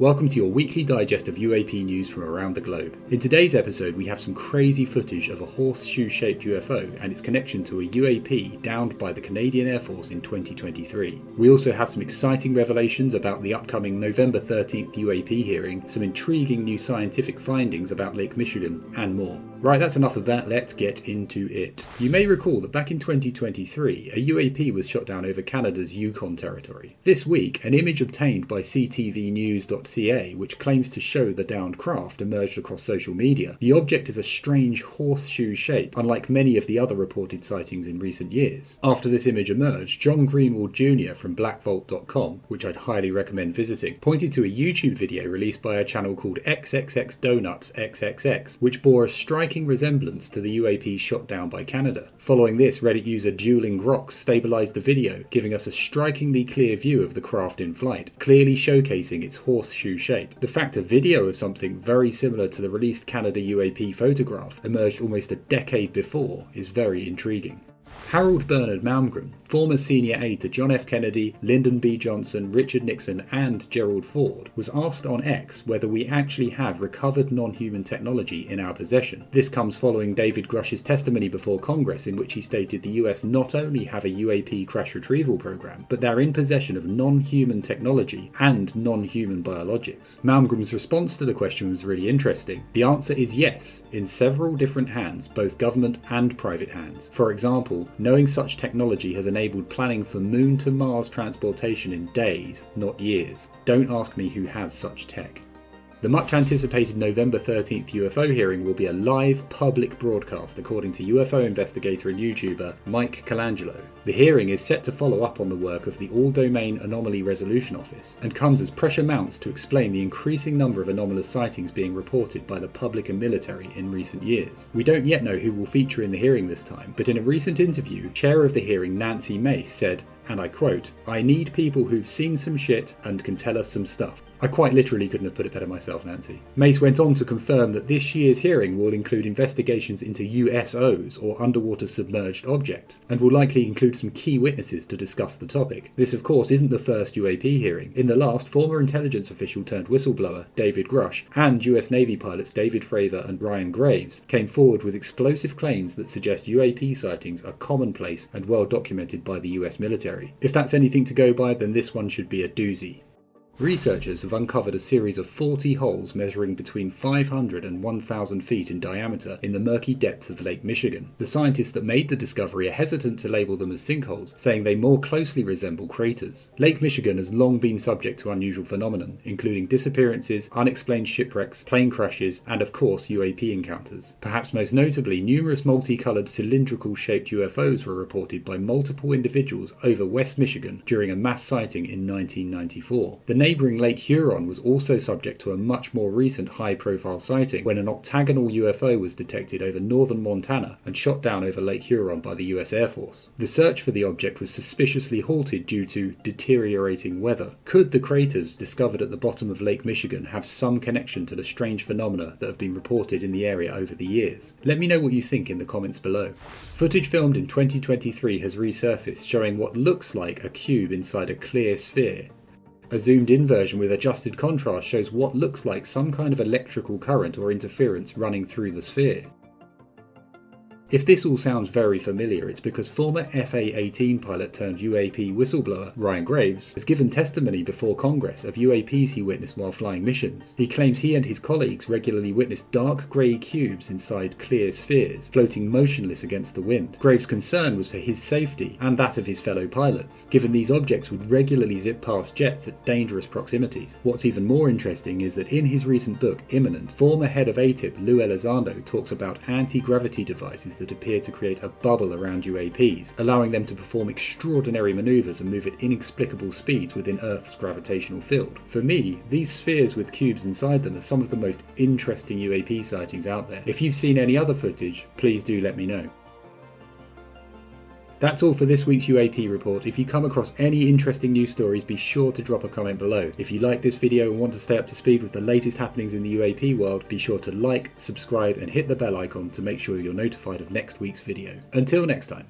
Welcome to your weekly digest of UAP news from around the globe. In today's episode we have some crazy footage of a horseshoe-shaped UFO and its connection to a UAP downed by the Canadian Air Force in 2023. We also have some exciting revelations about the upcoming November 13th UAP hearing, some intriguing new scientific findings about Lake Michigan, and more. Right, that's enough of that, let's get into it. You may recall that back in 2023, a UAP was shot down over Canada's Yukon territory. This week, an image obtained by ctvnews.ca, which claims to show the downed craft, emerged across social media. The object is a strange horseshoe shape, unlike many of the other reported sightings in recent years. After this image emerged, John Greenwald Jr. from blackvault.com, which I'd highly recommend visiting, pointed to a YouTube video released by a channel called XXX Donuts XXX, which bore a striking resemblance to the UAP shot down by Canada. Following this, Reddit user Dueling Grox stabilised the video, giving us a strikingly clear view of the craft in flight, clearly showcasing its horseshoe shape. The fact a video of something very similar to the released Canada UAP photograph emerged almost a decade before is very intriguing. Harald Bernard Malmgren, former senior aide to John F. Kennedy, Lyndon B. Johnson, Richard Nixon and Gerald Ford, was asked on X whether we actually have recovered non-human technology in our possession. This comes following David Grush's testimony before Congress, in which he stated the US not only have a UAP crash retrieval program, but they're in possession of non-human technology and non-human biologics. Malmgren's response to the question was really interesting. The answer is yes, in several different hands, both government and private hands. For example, knowing such technology has enabled planning for Moon to Mars transportation in days, not years. Don't ask me who has such tech. The much anticipated November 13th UFO hearing will be a live public broadcast, according to UFO investigator and YouTuber Mike Colangelo. The hearing is set to follow up on the work of the All-Domain Anomaly Resolution Office and comes as pressure mounts to explain the increasing number of anomalous sightings being reported by the public and military in recent years. We don't yet know who will feature in the hearing this time, but in a recent interview, chair of the hearing Nancy Mace said, and I quote, "I need people who've seen some shit and can tell us some stuff." I quite literally couldn't have put it better myself, Nancy. Mace went on to confirm that this year's hearing will include investigations into USOs, or underwater submerged objects, and will likely include some key witnesses to discuss the topic. This, of course, isn't the first UAP hearing. In the last, former intelligence official turned whistleblower David Grush and US Navy pilots David Fravor and Ryan Graves came forward with explosive claims that suggest UAP sightings are commonplace and well documented by the US military. If that's anything to go by, then this one should be a doozy. Researchers have uncovered a series of 40 holes measuring between 500 and 1,000 feet in diameter in the murky depths of Lake Michigan. The scientists that made the discovery are hesitant to label them as sinkholes, saying they more closely resemble craters. Lake Michigan has long been subject to unusual phenomenon, including disappearances, unexplained shipwrecks, plane crashes, and of course UAP encounters. Perhaps most notably, numerous multicoloured cylindrical-shaped UFOs were reported by multiple individuals over West Michigan during a mass sighting in 1994. The neighbouring Lake Huron was also subject to a much more recent high-profile sighting when an octagonal UFO was detected over northern Montana and shot down over Lake Huron by the US Air Force. The search for the object was suspiciously halted due to deteriorating weather. Could the craters discovered at the bottom of Lake Michigan have some connection to the strange phenomena that have been reported in the area over the years? Let me know what you think in the comments below. Footage filmed in 2023 has resurfaced, showing what looks like a cube inside a clear sphere. A zoomed-in version with adjusted contrast shows what looks like some kind of electrical current or interference running through the sphere. If this all sounds very familiar, it's because former FA-18 pilot turned UAP whistleblower Ryan Graves has given testimony before Congress of UAPs he witnessed while flying missions. He claims he and his colleagues regularly witnessed dark grey cubes inside clear spheres, floating motionless against the wind. Graves' concern was for his safety and that of his fellow pilots, given these objects would regularly zip past jets at dangerous proximities. What's even more interesting is that in his recent book, Imminent, former head of ATIP Lou Elizondo talks about anti-gravity devices that appear to create a bubble around UAPs, allowing them to perform extraordinary manoeuvres and move at inexplicable speeds within Earth's gravitational field. For me, these spheres with cubes inside them are some of the most interesting UAP sightings out there. If you've seen any other footage, please do let me know. That's all for this week's UAP report. If you come across any interesting news stories, be sure to drop a comment below. If you like this video and want to stay up to speed with the latest happenings in the UAP world, be sure to like, subscribe and hit the bell icon to make sure you're notified of next week's video. Until next time.